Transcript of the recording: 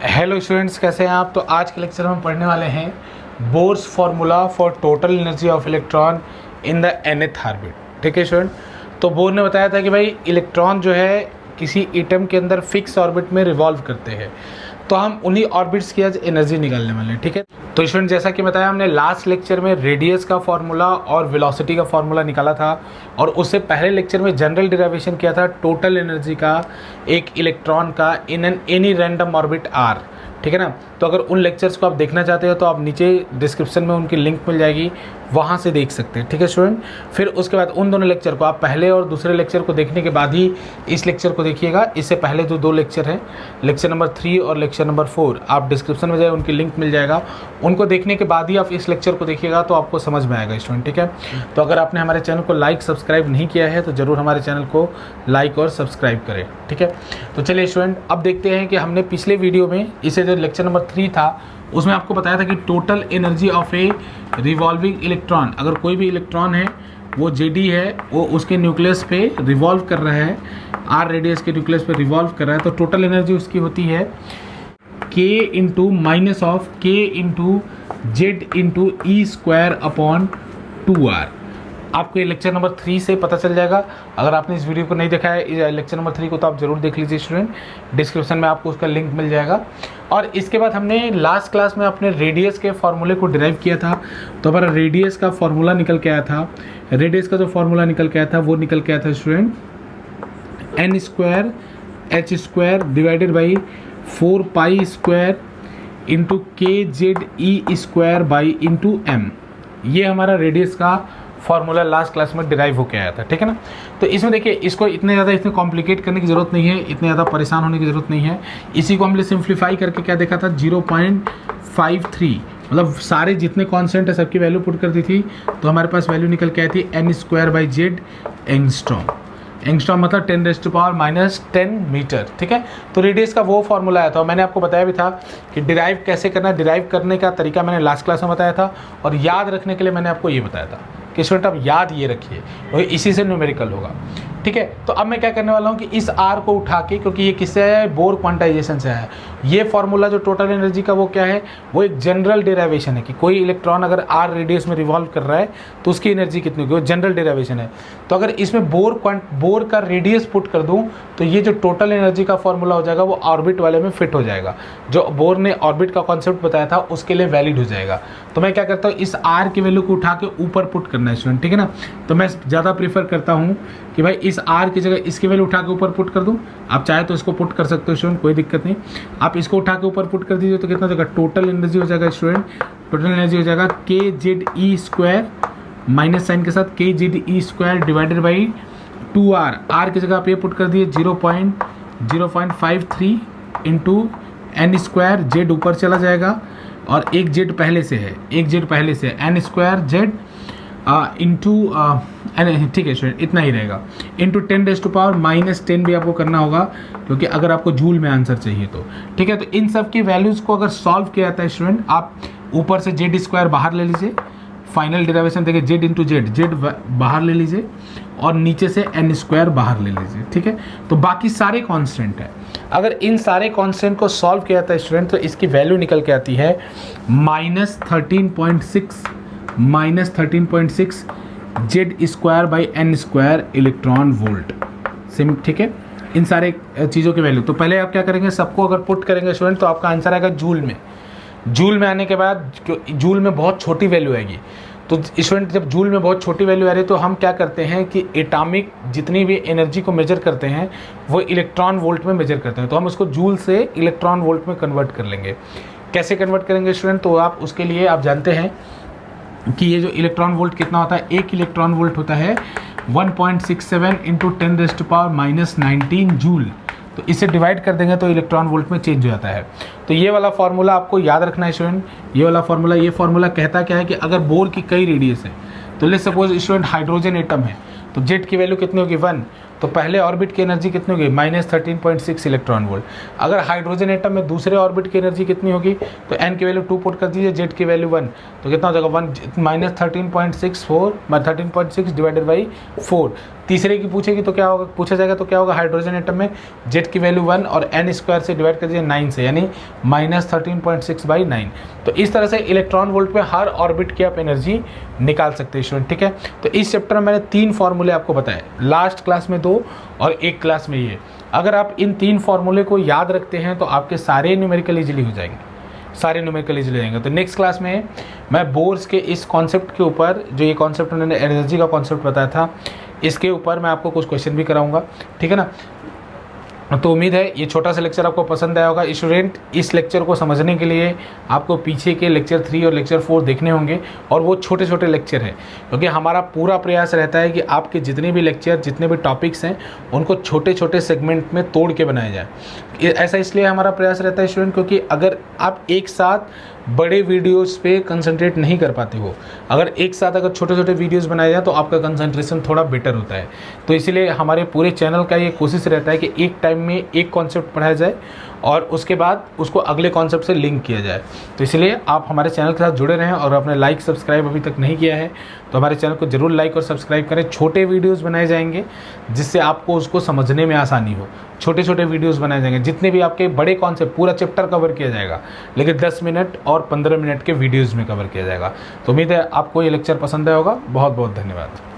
Hello students, कैसे हैं आप। तो आज के लेक्चर में हम पढ़ने वाले हैं Bohr's formula for total energy of electron in the nth orbit. ठीक है स्टूडेंट, तो बोर ने बताया था कि भाई इलेक्ट्रॉन जो है किसी एटम के अंदर फिक्स ऑर्बिट में रिवॉल्व करते हैं, तो हम उन्हीं ऑर्बिट्स की आज एनर्जी निकालने वाले हैं। ठीक है, तो स्टूडेंट जैसा कि बताया हमने लास्ट लेक्चर में रेडियस का फॉर्मूला और वेलोसिटी का फॉर्मूला निकाला था, और उससे पहले लेक्चर में जनरल डिराइवेशन किया था टोटल एनर्जी का एक इलेक्ट्रॉन का in an any random orbit r. ठीक है ना, तो अगर उन लेक्चर्स को आप देखना चाहते हो तो आप नीचे डिस्क्रिप्शन में उनकी लिंक मिल जाएगी, वहाँ से देख सकते हैं। ठीक है स्टूडेंट, फिर उसके बाद उन दोनों लेक्चर को आप पहले और दूसरे लेक्चर को देखने के बाद ही इस लेक्चर को देखिएगा। इससे पहले जो दो लेक्चर हैं, लेक्चर नंबर 3 और लेक्चर नंबर 4, आप डिस्क्रिप्शन में जाए, उनकी लिंक मिल जाएगा। उनको देखने के बाद ही आप इस लेक्चर को देखिएगा तो आपको समझ में आएगा स्टूडेंट। ठीक है, तो अगर आपने हमारे चैनल को लाइक सब्सक्राइब नहीं किया है तो ज़रूर हमारे चैनल को लाइक और सब्सक्राइब करें। ठीक है, तो चलिए स्टूडेंट, अब देखते हैं कि हमने पिछले वीडियो में इसे जो लेक्चर नंबर 3 था उसमें आपको बताया था कि total energy of A revolving electron, अगर कोई भी इलेक्ट्रॉन है वो जेडी है, वो उसके न्यूक्लियस पे रिवॉल्व कर रहा है, आर रेडियस के न्यूक्लियस पे रिवॉल्व कर रहा है, तो टोटल एनर्जी उसकी होती है k into minus of k into Z into E square upon 2r। आपको ये लेक्चर नंबर 3 से पता चल जाएगा। अगर आपने इस वीडियो को नहीं देखा है लेक्चर नंबर 3 को, तो आप ज़रूर देख लीजिए स्टूडेंट, डिस्क्रिप्शन में आपको उसका लिंक मिल जाएगा। और इसके बाद हमने लास्ट क्लास में अपने रेडियस के फॉर्मूले को डिराइव किया था, तो हमारा रेडियस का फॉर्मूला निकल के आया था। रेडियस का जो फॉर्मूला निकल के आया था वो निकल के आया था student n square h square divided by 4 pi square into K Z E square by into M. ये हमारा रेडियस का फॉर्मूला लास्ट क्लास में डिराइव होकर आया था। ठीक है ना, तो इसमें देखिए, इसको इतने ज़्यादा कॉम्प्लिकेट करने की ज़रूरत नहीं है, इतने ज़्यादा परेशान होने की ज़रूरत नहीं है। इसी को हमने सिंप्लीफाई करके क्या देखा था, 0.53, मतलब सारे जितने कॉन्स्टेंट है सबकी वैल्यू पुट कर दी थी, तो हमारे पास वैल्यू निकल के आई थी n square by Z angstrom. Angstrom मतलब 10⁻⁻10 मीटर। ठीक है, तो रेडियस का वो फॉर्मूला आया था, और मैंने आपको बताया भी था कि डिराइव कैसे करना है। डिराइव करने का तरीका मैंने लास्ट क्लास में बताया था, और याद रखने के लिए मैंने आपको ये बताया था कि स्टूडेंट आप याद ये रखिए, वही इसी से न्यूमेरिकल होगा। ठीक है, तो अब मैं क्या करने वाला हूँ कि इस आर को उठा के, क्योंकि ये किससे आया है, बोर क्वांटाइजेशन से आया है। ये फॉर्मूला जो टोटल एनर्जी का वो क्या है, वो एक जनरल डेरिवेशन है कि कोई इलेक्ट्रॉन अगर आर रेडियस में रिवॉल्व कर रहा है तो उसकी एनर्जी कितनी होगी, वो जनरल डेरिवेशन है। तो अगर इसमें बोर का रेडियस पुट कर दूँ तो ये जो टोटल एनर्जी का फॉर्मूला हो जाएगा वो ऑर्बिट वाले में फिट हो जाएगा, जो बोर ने ऑर्बिट का कॉन्सेप्ट बताया था उसके लिए वैलिड हो जाएगा। तो मैं क्या करता हूँ, इस आर की वैल्यू को उठा के ऊपर पुट करना है स्टूडेंट। ठीक है ना, तो मैं ज़्यादा प्रीफर करता हूँ कि भाई इस आर की जगह इसकी वैल्यू उठा के ऊपर पुट कर दूं। आप चाहे तो इसको पुट कर सकते हो स्टूडेंट, कोई दिक्कत नहीं। आप इसको उठा के ऊपर पुट कर दीजिए तो कितना हो जाएगा, टोटल एनर्जी हो जाएगा स्टूडेंट, टोटल एनर्जी हो जाएगा के जेड ई स्क्वायर माइनस साइन के साथ k Z E square divided by 2r। R की जगह आप ये पुट कर दिए 0.53 इंटू एन स्क्वायर, जेड ऊपर चला जाएगा और एक जेड पहले से है, एक जेड पहले से है, एन स्क्वायर जेड इंटू ठीक है स्टूडेंट, इतना ही रहेगा, इंटू 10⁻⁻10 भी आपको करना होगा, क्योंकि अगर आपको जूल में आंसर चाहिए तो। ठीक है, तो इन सब की वैल्यूज़ को अगर सॉल्व किया जाता है स्टूडेंट, आप ऊपर से जेड स्क्वायर बाहर ले लीजिए, फाइनल डेरिवेशन देखिए जेड इंटू जेड बाहर ले लीजिए, और नीचे से एन स्क्वायर बाहर ले लीजिए। ठीक है, तो बाकी सारे कांस्टेंट है। अगर इन सारे कांस्टेंट को सॉल्व किया जाता है स्टूडेंट तो इसकी वैल्यू निकल के आती है -13.6 z square by n square electron volt सिम। ठीक है, इन सारे चीज़ों की वैल्यू, तो पहले आप क्या करेंगे, सबको अगर पुट करेंगे स्टूडेंट तो आपका आंसर आएगा जूल में। जूल में आने के बाद जूल में बहुत छोटी वैल्यू आएगी, तो स्टूडेंट जब जूल में बहुत छोटी वैल्यू आ रही है तो हम क्या करते हैं कि एटॉमिक जितनी भी एनर्जी को मेजर करते हैं वो इलेक्ट्रॉन वोल्ट में मेजर करते हैं, तो हम उसको जूल से इलेक्ट्रॉन वोल्ट में कन्वर्ट कर लेंगे। कैसे कन्वर्ट करेंगे स्टूडेंट, तो आप उसके लिए आप जानते हैं कि ये जो इलेक्ट्रॉन वोल्ट कितना होता है, एक इलेक्ट्रॉन वोल्ट होता है 1.67 इंटू 10⁻⁻19 जूल। तो इसे डिवाइड कर देंगे तो इलेक्ट्रॉन वोल्ट में चेंज हो जाता है। तो ये वाला फार्मूला आपको याद रखना है स्टूडेंट, ये वाला फार्मूला। ये फार्मूला कहता क्या है कि अगर बोर की कई रेडियस है, तो let's suppose student hydrogen atom है, तो जेड की वैल्यू कितनी होगी 1, तो पहले ऑर्बिट की एनर्जी कितनी होगी, -13.6 इलेक्ट्रॉन वोल्ट। अगर हाइड्रोजन एटम में दूसरे ऑर्बिट की एनर्जी कितनी होगी, तो n की वैल्यू 2 पुट कर दीजिए, z की वैल्यू 1, तो कितना हो जाएगा 1 -13.6 डिवाइडेड बाई 4। तीसरे की पूछेगी तो क्या होगा, पूछा जाएगा तो क्या होगा, हाइड्रोजन एटम में z की वैल्यू 1 और n स्क्वायर से डिवाइड कर दीजिए 9 से, यानी -13.6/9। तो इस तरह से इलेक्ट्रॉन वोल्ट पे हर ऑर्बिट की आप एनर्जी निकाल सकते हैं स्टूडेंट, ठीक है। तो इस चैप्टर में मैंने 3 फार्मूले आपको बताए, लास्ट क्लास में 2 और एक क्लास में ये। अगर आप इन 3 फार्मूले को याद रखते हैं तो आपके सारे न्यूमेरिकल इजीली हो जाएंगे, सारे न्यूमेरिकल इजीली हो जाएंगे। तो नेक्स्ट क्लास में मैं बोर्स के इस कॉन्सेप्ट के ऊपर, जो ये कॉन्सेप्ट उन्होंने एनर्जी का कॉन्सेप्ट बताया था, इसके ऊपर मैं आपको कुछ क्वेश्चन भी कराऊंगा, ठीक है ना। तो उम्मीद है ये छोटा सा लेक्चर आपको पसंद आया होगा स्टूडेंट। इस लेक्चर को समझने के लिए आपको पीछे के लेक्चर 3 और लेक्चर 4 देखने होंगे, और वो छोटे छोटे लेक्चर हैं, क्योंकि हमारा पूरा प्रयास रहता है कि आपके जितने भी लेक्चर, जितने भी टॉपिक्स हैं, उनको छोटे छोटे सेगमेंट में तोड़ के बनाया जाए। ऐसा इसलिए हमारा प्रयास रहता है स्टूडेंट, क्योंकि अगर आप एक साथ बड़े वीडियोस पे कंसंट्रेट नहीं कर पाते हो, अगर एक साथ अगर छोटे छोटे वीडियोस बनाए जाए तो आपका कंसंट्रेशन थोड़ा बेटर होता है। तो इसीलिए हमारे पूरे चैनल का ये कोशिश रहता है कि एक टाइम में एक कॉन्सेप्ट पढ़ाया जाए और उसके बाद उसको अगले कॉन्सेप्ट से लिंक किया जाए। तो इसलिए आप हमारे चैनल के साथ जुड़े रहें, और आपने लाइक सब्सक्राइब अभी तक नहीं किया है तो हमारे चैनल को जरूर लाइक और सब्सक्राइब करें। छोटे वीडियोस बनाए जाएंगे जिससे आपको उसको समझने में आसानी हो, छोटे छोटे वीडियोस बनाए जाएंगे। जितने भी आपके बड़े कॉन्सेप्ट, पूरा चैप्टर कवर किया जाएगा, लेकिन 10 मिनट और 15 मिनट के वीडियोज़ में कवर किया जाएगा। तो उम्मीद है आपको ये लेक्चर पसंद आया होगा। बहुत बहुत धन्यवाद।